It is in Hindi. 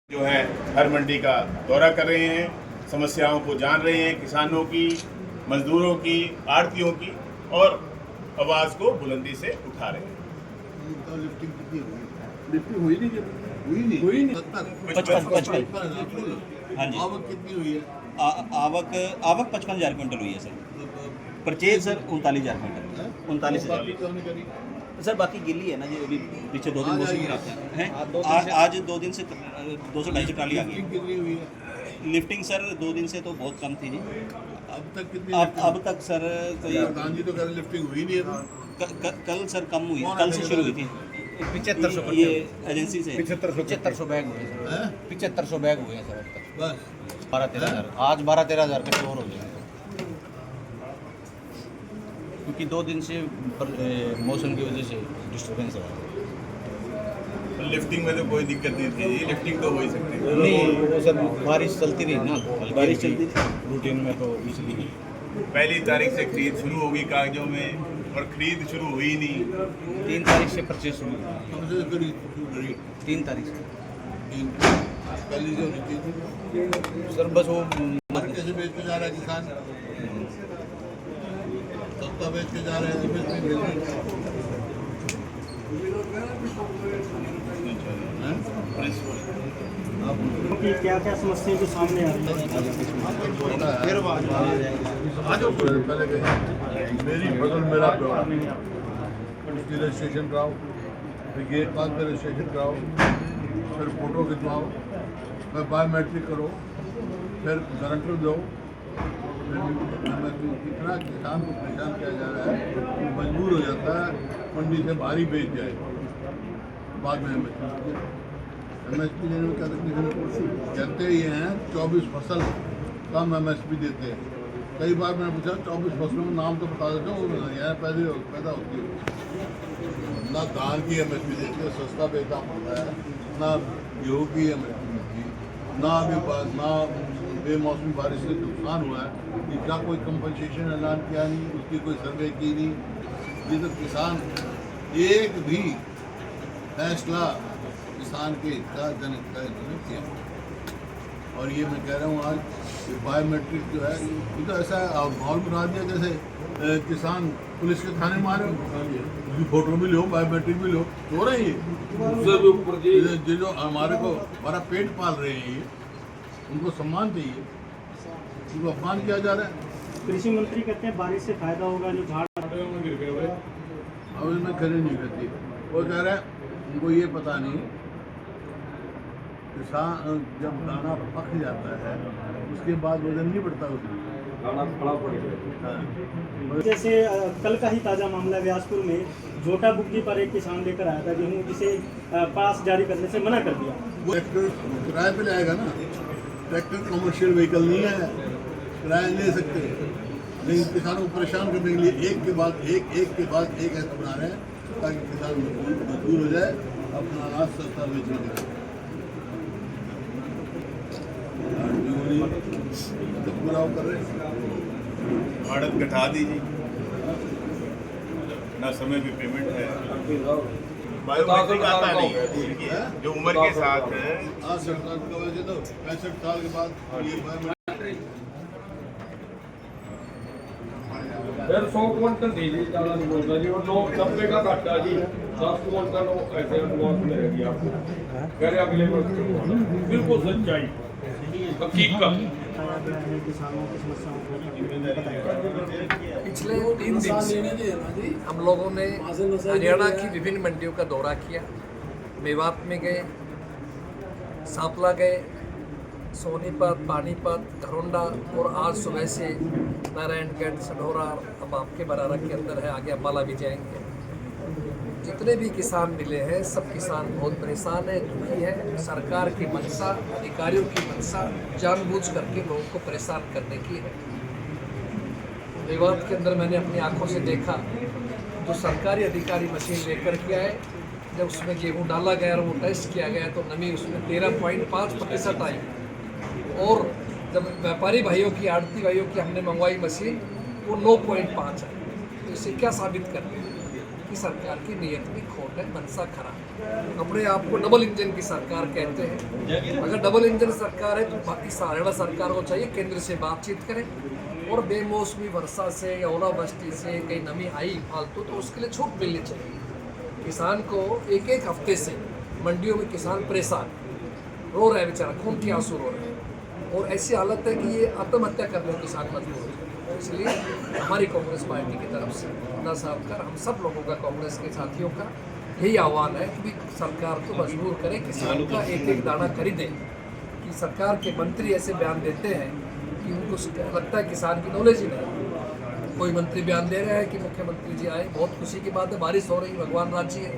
जो है हर मंडी का दौरा कर रहे हैं, समस्याओं को जान रहे हैं, किसानों की, मजदूरों की, आड़तियों की, और आवाज़ को बुलंदी से उठा रहे हैं। लिफ्टिंग कितनी हुई? लिफ्टिंग हुई नहीं, हुई नहीं 55 हाँ जी। आवक कितनी हुई है? आवक 55,000 क्विंटल हुई है सर। Purchase sir 39,000 quintal, 39,000। बाकी क्यों नहीं करी? सर बाकी गिल्ली है ना जी, अभी पीछे 2 दिन आज मौसम आई खराब है। था। आज 2 दिन से 200-250 ट्राली आ लिफ्टिंग गई। कितनी हुई है? लिफ्टिंग सर 2 दिन से तो बहुत कम थी जी। अब तक कितनी अब तक सर कोई प्रधान जी तो कह रहे लिफ्टिंग हुई नहीं है। कल सर कम हुई, कौन कल है से शुरू हुई थी। 7500 ये एजेंसी से 7500 बैग हुए हैं सर। हैं? 7500 बैग हुए हैं सर अब तक। बस 12-13 हज़ार, आज 12-13 हज़ार के और हो जाएंगे क्योंकि 2 दिन से मौसम की वजह से डिस्टर्बेंस है। लिफ्टिंग में तो कोई दिक्कत नहीं थी, लिफ्टिंग तो हो ही सकती है। नहीं वो सर बारिश चलती रही ना, बारिश चलती रूटीन में, तो इसलिए 1 तारीख से खरीद शुरू होगी कागजों में, और खरीद शुरू हुई नहीं। 3 तारीख से परचेज शुरू हुआ। हमसे करी 3 तारीख से पहली जो होनी थी सर बस वो कैसे बेच के जा रहा है किसान? सस्ता बेच के जा रहे हैं, MSP मिल रही है। कि क्या क्या समस्याएं जो सामने आ रही है? पहले मेरी फसल मेरा प्लॉट, उसकी रजिस्ट्रेशन कराओ, फिर गेट पास में रजिस्ट्रेशन कराओ, फिर फोटो खिंचवाओ, फिर बायोमेट्रिक करो, फिर गारंटर दो। इतना किसान को परेशान किया जा रहा है कि मजबूर हो जाता है मंडी से भारी बेच जाए, बाद में MSP देने में क्या तकलीफ है? कहते ही हैं 24 फसल कम MSP देते हैं। कई बार मैंने पूछा 24 फसलों में नाम तो बता देते हो, यहाँ पैदा होती है ना, धान की MSP देती है, सस्ता बेचना पड़ता है ना, गेहूँ की MSP मिलती, ना अभी ना बेमौसमी बारिश से नुकसान हुआ है, इसका कोई कंपनसेशन ऐलान किया नहीं, उसकी कोई सर्वे की नहीं। ये तो किसान एक भी फैसला किसान के हितजनक नहीं किया। और ये मैं कह रहा हूँ आज कि बायोमेट्रिक जो है ये तो ऐसा माहौल बना दिया जैसे किसान पुलिस के थाने में आ रहे हो, फोटो भी लो, बायोमेट्रिक भी लो, हो रहे हैं ये जो हमारा पेट पाल रहे हैं, ये उनको सम्मान चाहिए, उनको अपमान किया जा रहा है। कृषि मंत्री कहते हैं बारिश से फायदा होगा, जो झाड़ अब इसमें खरी नहीं करती। वो कह रहा है उनको ये पता नहीं, किसान जब दाना पक जाता है उसके बाद वजन नहीं बढ़ता उसमें। जैसे कल का ही ताज़ा मामला व्यासपुर में जोटा बुग्गी पर एक किसान लेकर आया था गेहूँ, जिसे पास जारी करने से मना कर दिया। वो ट्रैक्टर किराए पे लाएगा ना, ट्रैक्टर कमर्शियल व्हीकल नहीं है, किराया ले सकते, लेकिन किसानों को परेशान करने के लिए एक के बाद एक ऐसा बना रहे हैं ताकि किसान मजबूर हो जाए अपना अनाज सस्ता बेचने के लिए। तो पूरा कर रहे हैं, आड़त घटा दीजिए, ना समय पे पेमेंट है, बायोमेट्रिक आता नहीं है, जो उम्र के साथ है। आज सरकार की वजह से तो 65 साल के बाद ये बायोमेट्रिक फिर 100 क्विंटल दीजिए, ज़्यादा नहीं बोलता जी, और 90 का घाटा जी, 10 क्विंटल ऐसे एडवांस मिलेगी आपको, कह रहे अगले वर्ष। बिल्कुल सच्चाई, हकीकत। किसानों की समस्याओं को पिछले 3 दिन से हम लोगों ने हरियाणा की विभिन्न मंडियों का दौरा किया। मेवात में गए, सांपला गए, सोनीपत, पानीपत, घरोंडा, और आज सुबह से नारायणगढ़, सढौरा, अब आपके बरारा के अंदर है, आगे अम्बाला भी जाएंगे। जितने भी किसान मिले हैं सब किसान बहुत परेशान है, दुखी है। सरकार की मंशा, अधिकारियों की मंशा जानबूझ करके लोगों को परेशान करने की है। मेवात के अंदर मैंने अपनी आंखों से देखा, जो सरकारी अधिकारी मशीन लेकर के आए, जब उसमें गेहूँ डाला गया और वो टेस्ट किया गया तो नमी उसमें 13.5% आई, और जब व्यापारी भाइयों की, आड़ती भाइयों की हमने मंगवाई मशीन, वो 9.5 है। तो इससे क्या साबित करते हैं कि सरकार की नीयत में खोट है, मंशा खराब है। अपने आप को डबल इंजन की सरकार कहते हैं। अगर डबल इंजन सरकार है तो बाकी हरियाणा सरकार को चाहिए केंद्र से बातचीत करें और बेमौसमी वर्षा से या ओलावृष्टि से कहीं नमी आई फालतू तो उसके लिए छूट मिलनी चाहिए। किसान को एक एक हफ्ते से मंडियों में किसान परेशान रो रहे हैं, बेचारा खून के आंसू रो रहे हैं और ऐसी हालत है कि ये आत्महत्या करने को किसान मजबूर हो जाए। इसलिए हमारी कांग्रेस पार्टी की तरफ से मुन्ना साहब का, हम सब लोगों का, कांग्रेस के साथियों का यही आह्वान है कि सरकार को मजबूर करें, किसान का एक एक दाना खरीदें। कि सरकार के मंत्री ऐसे बयान देते हैं कि उनको लगता है किसान की नॉलेज ही नहीं। कोई मंत्री बयान दे रहा है कि मुख्यमंत्री जी आए, बहुत खुशी की बात है, बारिश हो रही, भगवान राजी है।